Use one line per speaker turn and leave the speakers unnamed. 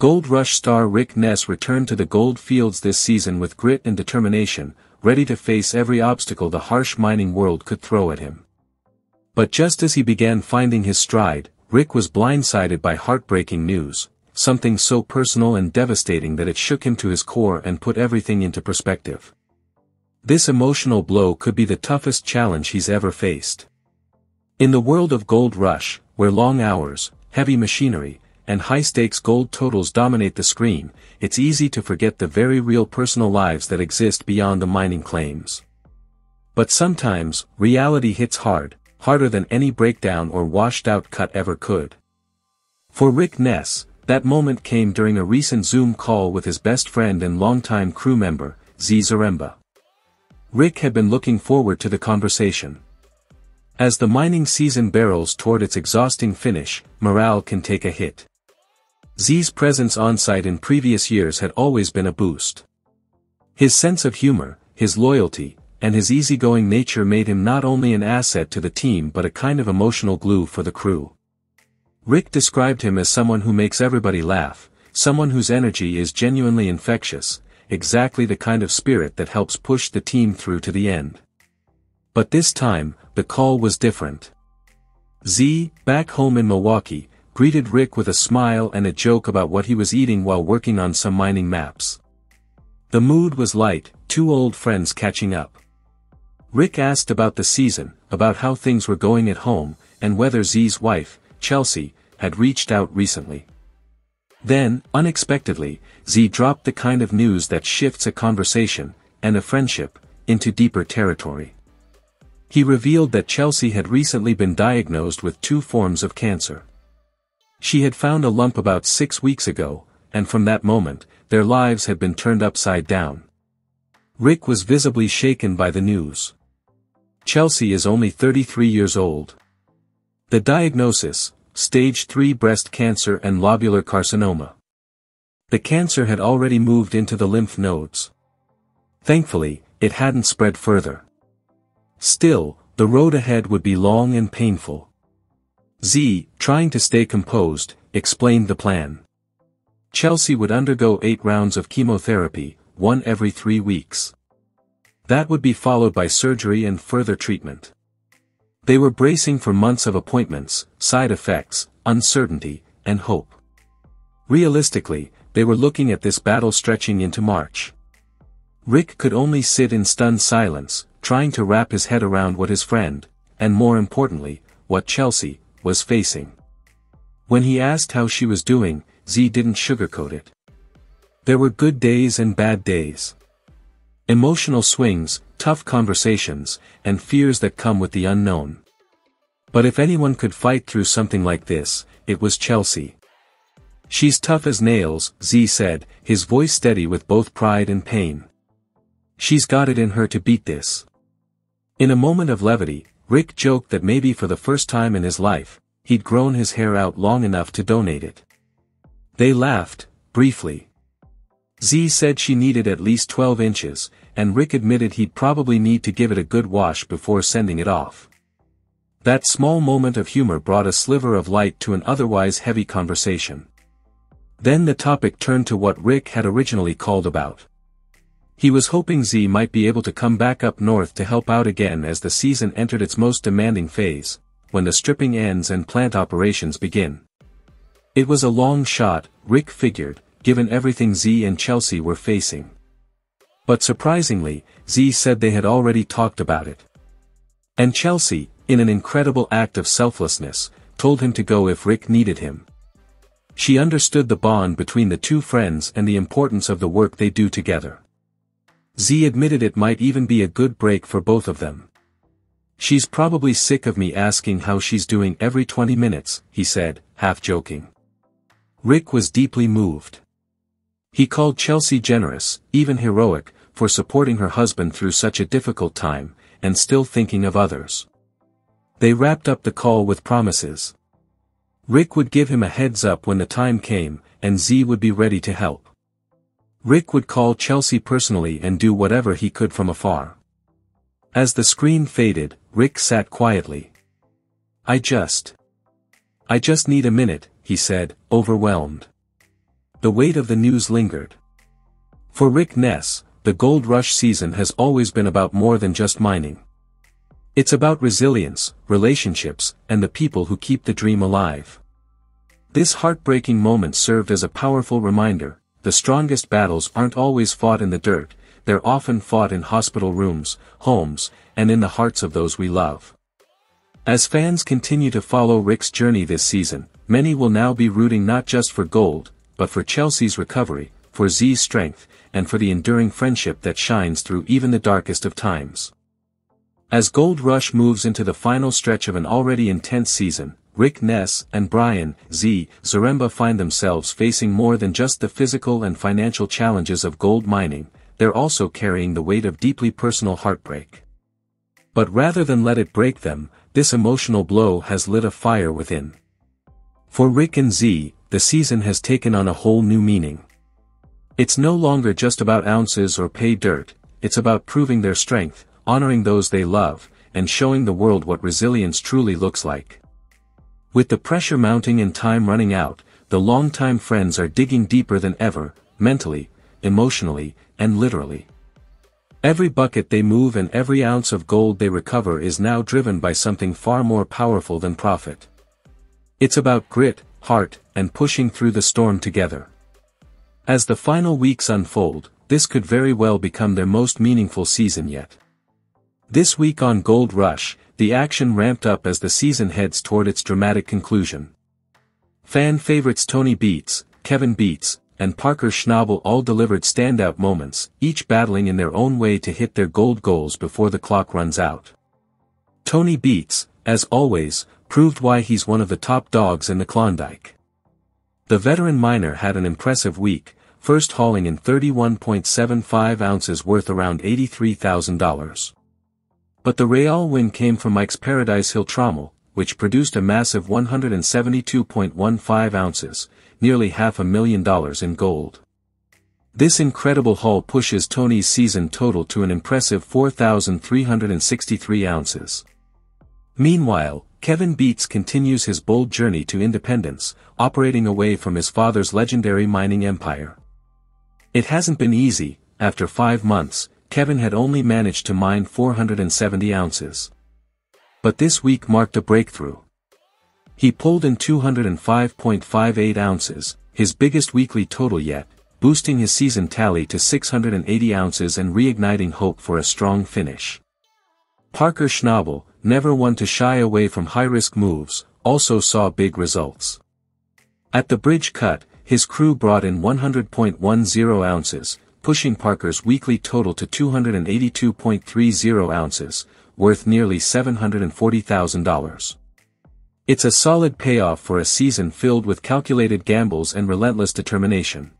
Gold Rush star Rick Ness returned to the gold fields this season with grit and determination, ready to face every obstacle the harsh mining world could throw at him. But just as he began finding his stride, Rick was blindsided by heartbreaking news, something so personal and devastating that it shook him to his core and put everything into perspective. This emotional blow could be the toughest challenge he's ever faced. In the world of Gold Rush, where long hours, heavy machinery, and high-stakes gold totals dominate the screen, it's easy to forget the very real personal lives that exist beyond the mining claims. But sometimes, reality hits hard, harder than any breakdown or washed-out cut ever could. For Rick Ness, that moment came during a recent Zoom call with his best friend and longtime crew member, Z Zaremba. Rick had been looking forward to the conversation. As the mining season barrels toward its exhausting finish, morale can take a hit. Z's presence on-site in previous years had always been a boost. His sense of humor, his loyalty, and his easygoing nature made him not only an asset to the team but a kind of emotional glue for the crew. Rick described him as someone who makes everybody laugh, someone whose energy is genuinely infectious, exactly the kind of spirit that helps push the team through to the end. But this time, the call was different. Z, back home in Milwaukee, greeted Rick with a smile and a joke about what he was eating while working on some mining maps. The mood was light, two old friends catching up. Rick asked about the season, about how things were going at home, and whether Z's wife, Chelsea, had reached out recently. Then, unexpectedly, Z dropped the kind of news that shifts a conversation, and a friendship, into deeper territory. He revealed that Chelsea had recently been diagnosed with 2 forms of cancer. She had found a lump about 6 weeks ago, and from that moment, their lives had been turned upside down. Rick was visibly shaken by the news. Chelsea is only 33 years old. The diagnosis, stage 3 breast cancer and lobular carcinoma. The cancer had already moved into the lymph nodes. Thankfully, it hadn't spread further. Still, the road ahead would be long and painful. Z, trying to stay composed, explained the plan. Chelsea would undergo 8 rounds of chemotherapy, 1 every 3 weeks. That would be followed by surgery and further treatment. They were bracing for months of appointments, side effects, uncertainty, and hope. Realistically, they were looking at this battle stretching into March. Rick could only sit in stunned silence, trying to wrap his head around what his friend, and more importantly, what Chelsea, was facing. When he asked how she was doing, Z didn't sugarcoat it. There were good days and bad days. Emotional swings, tough conversations, and fears that come with the unknown. But if anyone could fight through something like this, it was Chelsea. She's tough as nails, Z said, his voice steady with both pride and pain. She's got it in her to beat this. In a moment of levity, Rick joked that maybe for the first time in his life, he'd grown his hair out long enough to donate it. They laughed, briefly. Z said she needed at least 12 inches, and Rick admitted he'd probably need to give it a good wash before sending it off. That small moment of humor brought a sliver of light to an otherwise heavy conversation. Then the topic turned to what Rick had originally called about. He was hoping Z might be able to come back up north to help out again as the season entered its most demanding phase, when the stripping ends and plant operations begin. It was a long shot, Rick figured, given everything Z and Chelsea were facing. But surprisingly, Z said they had already talked about it. And Chelsea, in an incredible act of selflessness, told him to go if Rick needed him. She understood the bond between the two friends and the importance of the work they do together. Z admitted it might even be a good break for both of them. She's probably sick of me asking how she's doing every 20 minutes, he said, half joking. Rick was deeply moved. He called Chelsea generous, even heroic, for supporting her husband through such a difficult time, and still thinking of others. They wrapped up the call with promises. Rick would give him a heads up when the time came, and Z would be ready to help. Rick would call Chelsea personally and do whatever he could from afar. As the screen faded, Rick sat quietly. I just need a minute, he said, overwhelmed. The weight of the news lingered. For Rick Ness, the gold rush season has always been about more than just mining. It's about resilience, relationships, and the people who keep the dream alive. This heartbreaking moment served as a powerful reminder: the strongest battles aren't always fought in the dirt, they're often fought in hospital rooms, homes, and in the hearts of those we love. As fans continue to follow Rick's journey this season, many will now be rooting not just for gold, but for Chelsea's recovery, for Z's strength, and for the enduring friendship that shines through even the darkest of times. As Gold Rush moves into the final stretch of an already intense season, Rick Ness and Brian Z. Zaremba find themselves facing more than just the physical and financial challenges of gold mining, they're also carrying the weight of deeply personal heartbreak. But rather than let it break them, this emotional blow has lit a fire within. For Rick and Z, the season has taken on a whole new meaning. It's no longer just about ounces or pay dirt, it's about proving their strength, honoring those they love, and showing the world what resilience truly looks like. With the pressure mounting and time running out, the longtime friends are digging deeper than ever, mentally, emotionally, and literally. Every bucket they move and every ounce of gold they recover is now driven by something far more powerful than profit. It's about grit, heart, and pushing through the storm together. As the final weeks unfold, this could very well become their most meaningful season yet. This week on Gold Rush, the action ramped up as the season heads toward its dramatic conclusion. Fan favorites Tony Beats, Kevin Beats, and Parker Schnabel all delivered standout moments, each battling in their own way to hit their gold goals before the clock runs out. Tony Beats, as always, proved why he's one of the top dogs in the Klondike. The veteran miner had an impressive week, first hauling in 31.75 ounces worth around $83,000. But the Real win came from Mike's Paradise Hill Trommel, which produced a massive 172.15 ounces, nearly $500,000 in gold. This incredible haul pushes Tony's season total to an impressive 4,363 ounces. Meanwhile, Kevin Beats continues his bold journey to independence, operating away from his father's legendary mining empire. It hasn't been easy. After 5 months, Kevin had only managed to mine 470 ounces. But this week marked a breakthrough. He pulled in 205.58 ounces, his biggest weekly total yet, boosting his season tally to 680 ounces and reigniting hope for a strong finish. Parker Schnabel, never one to shy away from high-risk moves, also saw big results. At the bridge cut, his crew brought in 100.10 ounces, pushing Parker's weekly total to 282.30 ounces, worth nearly $740,000. It's a solid payoff for a season filled with calculated gambles and relentless determination.